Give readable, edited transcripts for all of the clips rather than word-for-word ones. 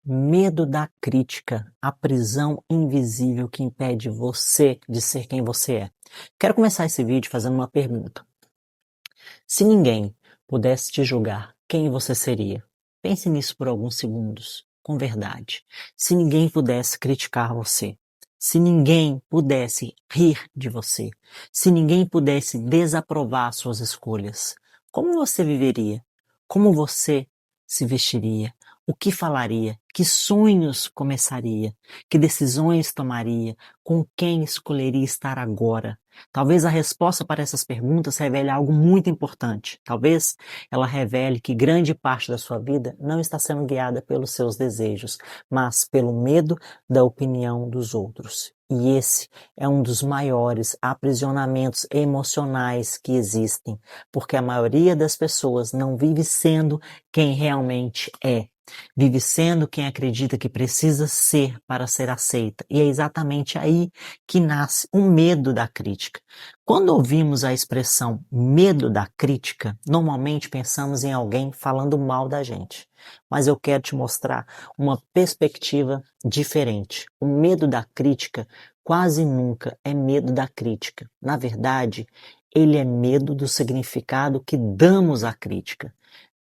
Medo da crítica, a prisão invisível que impede você de ser quem você é. Quero começar esse vídeo fazendo uma pergunta. Se ninguém pudesse te julgar, quem você seria? Pense nisso por alguns segundos, com verdade. Se ninguém pudesse criticar você, se ninguém pudesse rir de você, se ninguém pudesse desaprovar suas escolhas, como você viveria? Como você se vestiria? O que falaria? Que sonhos começaria? Que decisões tomaria? Com quem escolheria estar agora? Talvez a resposta para essas perguntas revele algo muito importante. Talvez ela revele que grande parte da sua vida não está sendo guiada pelos seus desejos, mas pelo medo da opinião dos outros. E esse é um dos maiores aprisionamentos emocionais que existem, porque a maioria das pessoas não vive sendo quem realmente é. Vive sendo quem acredita que precisa ser para ser aceita. E é exatamente aí que nasce o medo da crítica. Quando ouvimos a expressão medo da crítica, normalmente pensamos em alguém falando mal da gente. Mas eu quero te mostrar uma perspectiva diferente. O medo da crítica quase nunca é medo da crítica. Na verdade, ele é medo do significado que damos à crítica.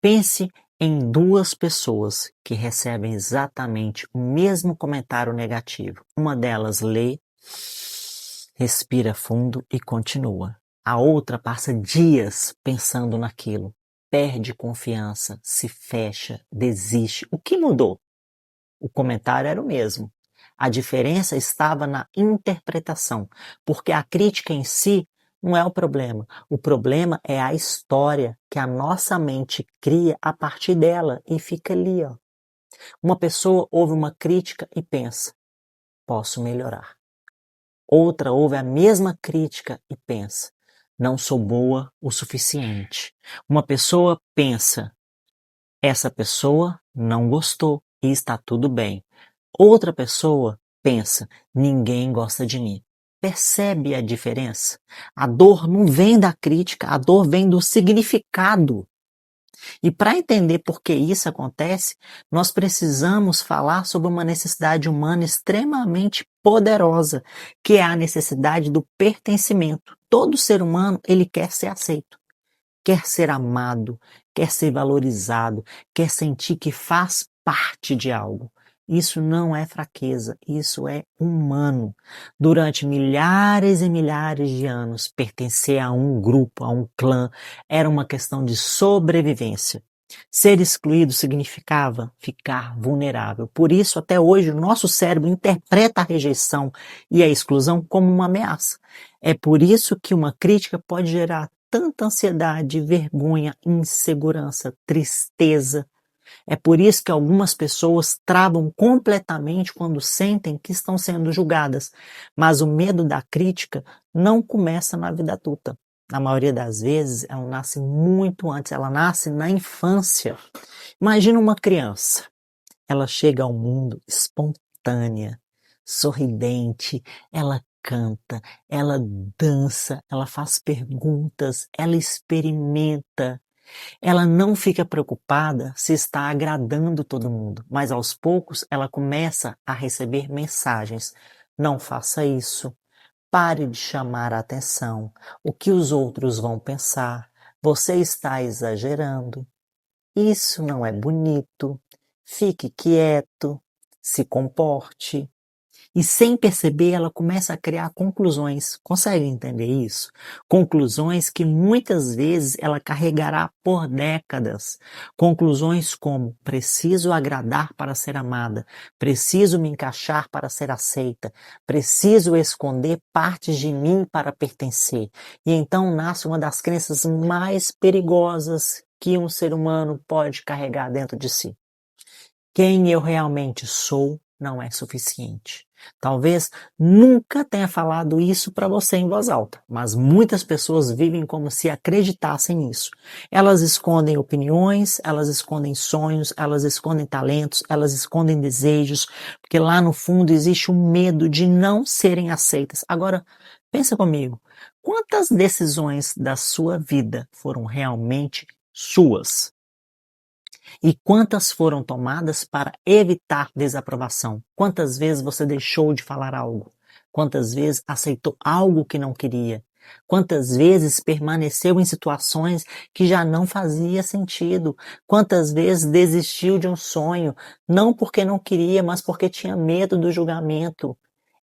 Pense em duas pessoas que recebem exatamente o mesmo comentário negativo. Uma delas lê, respira fundo e continua. A outra passa dias pensando naquilo, perde confiança, se fecha, desiste. O que mudou? O comentário era o mesmo. A diferença estava na interpretação, porque a crítica em si não é o problema. O problema é a história que a nossa mente cria a partir dela e fica ali, ó. Uma pessoa ouve uma crítica e pensa, posso melhorar. Outra ouve a mesma crítica e pensa, não sou boa o suficiente. Uma pessoa pensa, essa pessoa não gostou e está tudo bem. Outra pessoa pensa, ninguém gosta de mim. Percebe a diferença? A dor não vem da crítica, a dor vem do significado. E para entender por que isso acontece, nós precisamos falar sobre uma necessidade humana extremamente poderosa, que é a necessidade do pertencimento. Todo ser humano, ele quer ser aceito, quer ser amado, quer ser valorizado, quer sentir que faz parte de algo. Isso não é fraqueza, isso é humano. Durante milhares e milhares de anos, pertencer a um grupo, a um clã, era uma questão de sobrevivência. Ser excluído significava ficar vulnerável. Por isso, até hoje, o nosso cérebro interpreta a rejeição e a exclusão como uma ameaça. É por isso que uma crítica pode gerar tanta ansiedade, vergonha, insegurança, tristeza. É por isso que algumas pessoas travam completamente quando sentem que estão sendo julgadas. Mas o medo da crítica não começa na vida adulta. Na maioria das vezes, ela nasce muito antes, ela nasce na infância. Imagina uma criança. Ela chega ao mundo espontânea, sorridente, ela canta, ela dança, ela faz perguntas, ela experimenta. Ela não fica preocupada se está agradando todo mundo, mas aos poucos ela começa a receber mensagens. Não faça isso. Pare de chamar a atenção. O que os outros vão pensar? Você está exagerando. Isso não é bonito. Fique quieto. Se comporte. E sem perceber, ela começa a criar conclusões. Consegue entender isso? Conclusões que muitas vezes ela carregará por décadas. Conclusões como: preciso agradar para ser amada, preciso me encaixar para ser aceita, preciso esconder partes de mim para pertencer. E então nasce uma das crenças mais perigosas que um ser humano pode carregar dentro de si. Quem eu realmente sou não é suficiente. Talvez nunca tenha falado isso para você em voz alta, mas muitas pessoas vivem como se acreditassem nisso. Elas escondem opiniões, elas escondem sonhos, elas escondem talentos, elas escondem desejos, porque lá no fundo existe o medo de não serem aceitas. Agora, pensa comigo, quantas decisões da sua vida foram realmente suas? E quantas foram tomadas para evitar desaprovação? Quantas vezes você deixou de falar algo? Quantas vezes aceitou algo que não queria? Quantas vezes permaneceu em situações que já não fazia sentido? Quantas vezes desistiu de um sonho, não porque não queria, mas porque tinha medo do julgamento?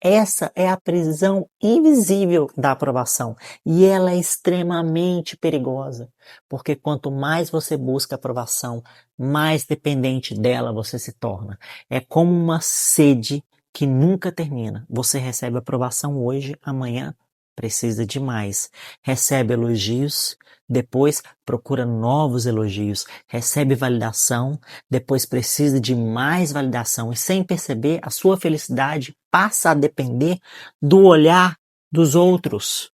Essa é a prisão invisível da aprovação e ela é extremamente perigosa, porque quanto mais você busca aprovação, mais dependente dela você se torna. É como uma sede que nunca termina. Você recebe aprovação hoje, amanhã precisa de mais. Recebe elogios, depois procura novos elogios. Recebe validação, depois precisa de mais validação e sem perceber, a sua felicidade passa a depender do olhar dos outros.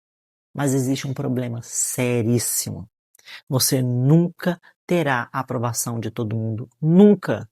Mas existe um problema seríssimo. Você nunca terá a aprovação de todo mundo. Nunca.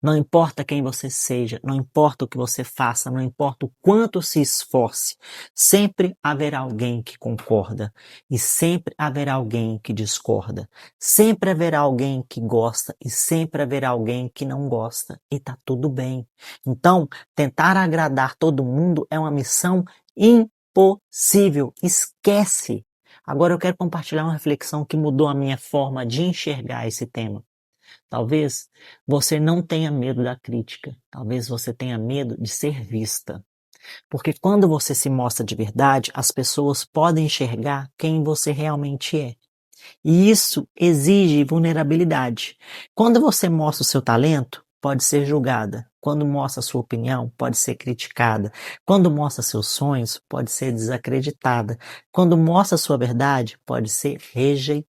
Não importa quem você seja, não importa o que você faça, não importa o quanto se esforce, sempre haverá alguém que concorda e sempre haverá alguém que discorda. Sempre haverá alguém que gosta e sempre haverá alguém que não gosta e tá tudo bem. Então, tentar agradar todo mundo é uma missão impossível. Esquece. Agora eu quero compartilhar uma reflexão que mudou a minha forma de enxergar esse tema. Talvez você não tenha medo da crítica, talvez você tenha medo de ser vista. Porque quando você se mostra de verdade, as pessoas podem enxergar quem você realmente é. E isso exige vulnerabilidade. Quando você mostra o seu talento, pode ser julgada. Quando mostra a sua opinião, pode ser criticada. Quando mostra seus sonhos, pode ser desacreditada. Quando mostra a sua verdade, pode ser rejeitada.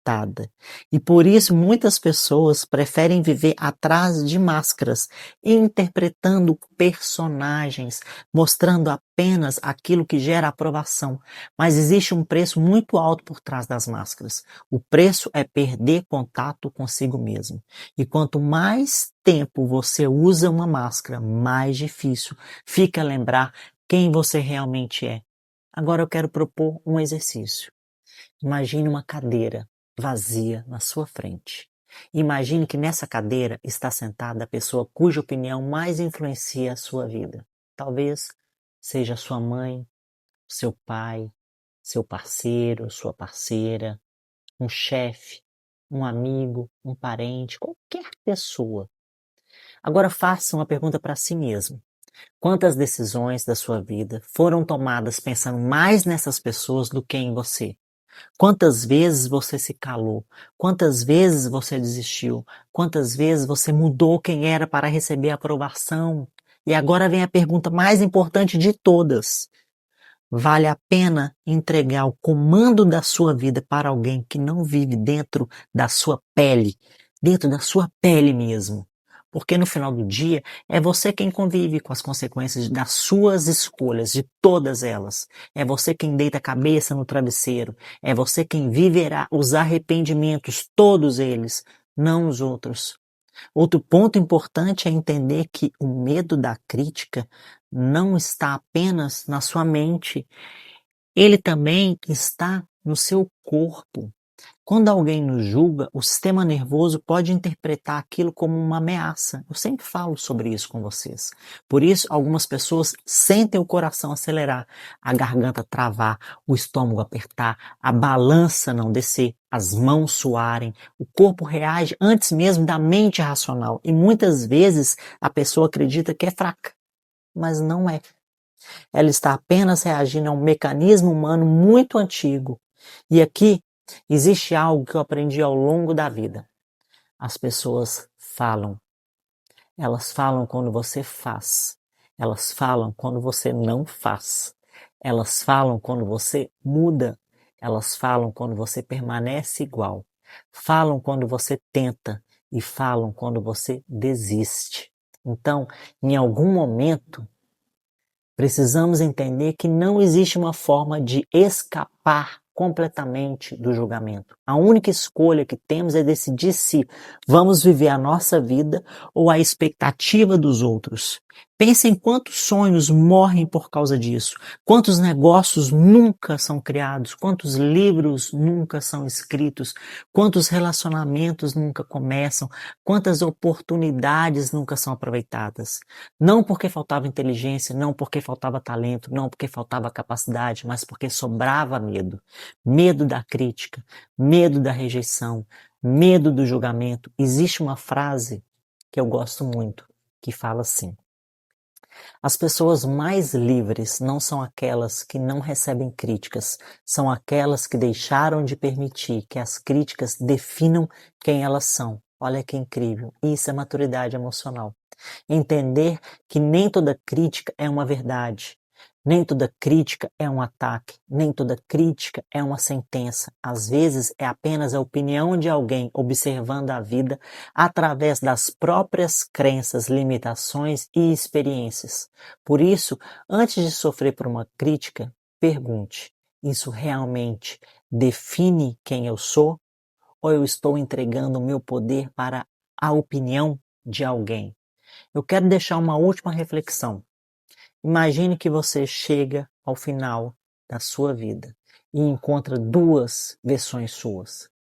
E por isso muitas pessoas preferem viver atrás de máscaras, interpretando personagens, mostrando apenas aquilo que gera aprovação. Mas existe um preço muito alto por trás das máscaras. O preço é perder contato consigo mesmo. E quanto mais tempo você usa uma máscara, mais difícil fica lembrar quem você realmente é. Agora eu quero propor um exercício. Imagine uma cadeira vazia na sua frente. Imagine que nessa cadeira está sentada a pessoa cuja opinião mais influencia a sua vida. Talvez seja sua mãe, seu pai, seu parceiro, sua parceira, um chefe, um amigo, um parente, qualquer pessoa. Agora faça uma pergunta para si mesmo. Quantas decisões da sua vida foram tomadas pensando mais nessas pessoas do que em você? Quantas vezes você se calou? Quantas vezes você desistiu? Quantas vezes você mudou quem era para receber aprovação? E agora vem a pergunta mais importante de todas. Vale a pena entregar o comando da sua vida para alguém que não vive dentro da sua pele mesmo? Porque no final do dia é você quem convive com as consequências das suas escolhas, de todas elas. É você quem deita a cabeça no travesseiro. É você quem viverá os arrependimentos, todos eles, não os outros. Outro ponto importante é entender que o medo da crítica não está apenas na sua mente, ele também está no seu corpo. Quando alguém nos julga, o sistema nervoso pode interpretar aquilo como uma ameaça. Eu sempre falo sobre isso com vocês. Por isso, algumas pessoas sentem o coração acelerar, a garganta travar, o estômago apertar, a balança não descer, as mãos suarem, o corpo reage antes mesmo da mente racional. E muitas vezes a pessoa acredita que é fraca, mas não é. Ela está apenas reagindo a um mecanismo humano muito antigo. E aqui existe algo que eu aprendi ao longo da vida. As pessoas falam. Elas falam quando você faz. Elas falam quando você não faz. Elas falam quando você muda. Elas falam quando você permanece igual. Falam quando você tenta e falam quando você desiste. Então, em algum momento, precisamos entender que não existe uma forma de escapar completamente do julgamento. A única escolha que temos é decidir se vamos viver a nossa vida ou a expectativa dos outros. Pensa em quantos sonhos morrem por causa disso, quantos negócios nunca são criados, quantos livros nunca são escritos, quantos relacionamentos nunca começam, quantas oportunidades nunca são aproveitadas. Não porque faltava inteligência, não porque faltava talento, não porque faltava capacidade, mas porque sobrava medo. Medo da crítica, medo da rejeição, medo do julgamento. Existe uma frase que eu gosto muito, que fala assim: as pessoas mais livres não são aquelas que não recebem críticas, são aquelas que deixaram de permitir que as críticas definam quem elas são. Olha que incrível, isso é maturidade emocional. Entender que nem toda crítica é uma verdade, nem toda crítica é um ataque, nem toda crítica é uma sentença. Às vezes é apenas a opinião de alguém observando a vida através das próprias crenças, limitações e experiências. Por isso, antes de sofrer por uma crítica, pergunte: isso realmente define quem eu sou? Ou eu estou entregando o meu poder para a opinião de alguém? Eu quero deixar uma última reflexão. Imagine que você chega ao final da sua vida e encontra duas versões suas.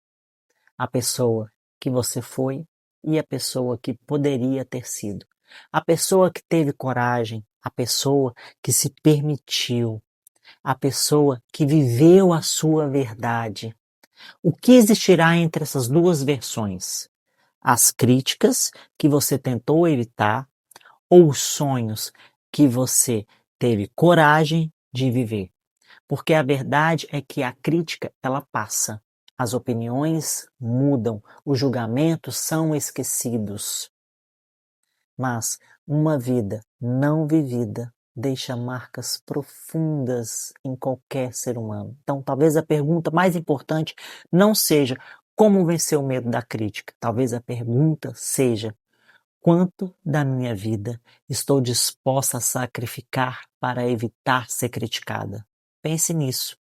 A pessoa que você foi e a pessoa que poderia ter sido. A pessoa que teve coragem, a pessoa que se permitiu, a pessoa que viveu a sua verdade. O que existirá entre essas duas versões? As críticas que você tentou evitar ou os sonhos que você teve coragem de viver. Porque a verdade é que a crítica, ela passa. As opiniões mudam, os julgamentos são esquecidos. Mas uma vida não vivida deixa marcas profundas em qualquer ser humano. Então, talvez a pergunta mais importante não seja como vencer o medo da crítica. Talvez a pergunta seja: quanto da minha vida estou disposta a sacrificar para evitar ser criticada? Pense nisso,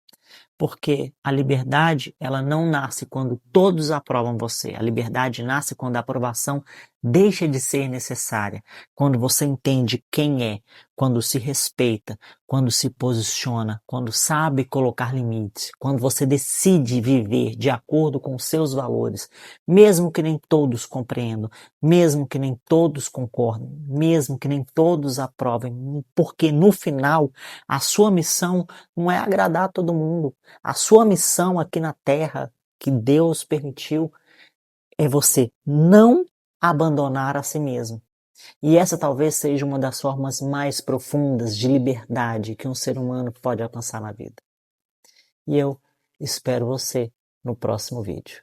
porque a liberdade, ela não nasce quando todos aprovam você. A liberdade nasce quando a aprovação deixa de ser necessária, quando você entende quem é, quando se respeita, quando se posiciona, quando sabe colocar limites, quando você decide viver de acordo com os seus valores, mesmo que nem todos compreendam, mesmo que nem todos concordem, mesmo que nem todos aprovem, porque no final a sua missão não é agradar a todo mundo. A sua missão aqui na Terra, que Deus permitiu, é você não abandonar a si mesmo. E essa talvez seja uma das formas mais profundas de liberdade que um ser humano pode alcançar na vida. E eu espero você no próximo vídeo.